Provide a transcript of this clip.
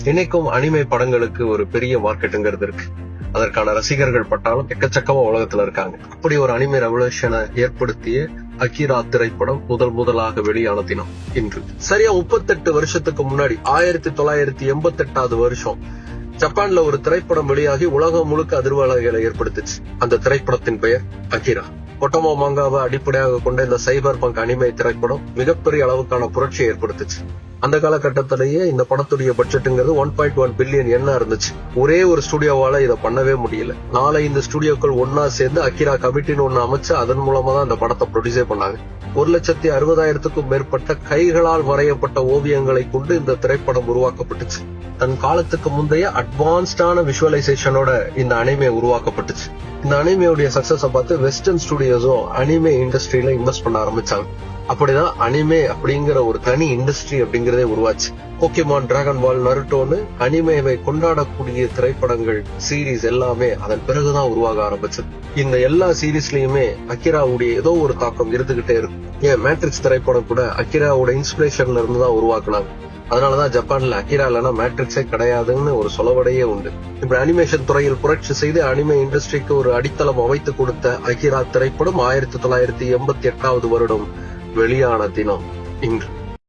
இன்னைக்கும் அனிமே படங்களுக்கு ஒரு பெரிய மார்க்கெட்டுங்கிறது இருக்கு. அதற்கான ரசிகர்கள் பட்டாலும் எக்கச்சக்கமா உலகத்துல இருக்காங்க. அப்படி ஒரு அனிமே ரெவல்யூஷனை ஏற்படுத்திய அகிரா திரைப்படம் முதலாக வெளியான தினம் இன்று. சரியா 38 வருஷத்துக்கு முன்னாடி 1988 வருஷம் ஜப்பான்ல ஒரு திரைப்படம் வெளியாகி உலகம் முழுக்க அதிர்வலைகளை ஏற்படுத்துச்சு. அந்த திரைப்படத்தின் பெயர் அகிரா. ஒட்டோமோ மாங்காவை அடிப்படையாக கொண்ட இந்த சைபர் பங்க் அனிமே திரைப்படம் மிகப்பெரிய அளவுக்கான புரட்சியை ஏற்படுத்துச்சு. அந்த காலகட்டத்திலேயே இந்த படத்துடைய பட்ஜெட்டுங்கிறது 1.1 பில்லியன் என்ன இருந்துச்சு. ஒரே ஒரு ஸ்டுடியோவால இதை பண்ணவே முடியல. 4-5 ஸ்டுடியோக்கள் ஒன்னா சேர்ந்து அகிரா கமிட்டின்னு ஒண்ணு அமைச்சு அதன் மூலமா தான் இந்த படத்தை ப்ரொடியூஸே பண்ணாங்க. 1,60,000க்கும் மேற்பட்ட கைகளால் வரையப்பட்ட ஓவியங்களை கொண்டு இந்த திரைப்படம் உருவாக்கப்பட்டுச்சு. தன் காலத்துக்கு முந்தைய அட்வான்ஸ்டான விஷுவலைசேஷனோட இந்த அனிமே உருவாக்கப்பட்டுச்சு. இந்த அனிமையுடைய சக்சஸ பார்த்து வெஸ்டர்ன் ஸ்டுடியோஸும் அனிமே இண்டஸ்ட்ரியில இன்வெஸ்ட் பண்ண ஆரம்பிச்சாங்க. அப்படிதான் அனிமே அப்படிங்கிற ஒரு தனி இண்டஸ்ட்ரி அப்படிங்கறதே உருவாச்சு. போக்கிமான், டிராகன் பால், நருட்டோன்னு அனிமேவை கொண்டாடக்கூடிய திரைப்படங்கள், சீரீஸ் எல்லாமே அதன் பிறகுதான் உருவாக ஆரம்பிச்சது. இந்த எல்லா சீரீஸ்லயுமே அகிராவுடைய ஏதோ ஒரு தாக்கம் இருந்துகிட்டே இருக்கும். ஏன் மேட்ரிக்ஸ் திரைப்படம் கூட அகிராவோட இன்ஸ்பிரேஷன்ல இருந்து தான் உருவாக்குனாங்க. அதனாலதான் ஜப்பான்ல அகிரா இல்லைன்னா மேட்ரிக்ஸே கிடையாதுன்னு ஒரு சொலவடையே உண்டு. இப்படி அனிமேஷன் துறையில் புரட்சி செய்து அனிமே இண்டஸ்ட்ரிக்கு ஒரு அடித்தளம் அமைத்து கொடுத்த அகிரா திரைப்படம் 1988 வருடம் வெளியான தினம் இன்று.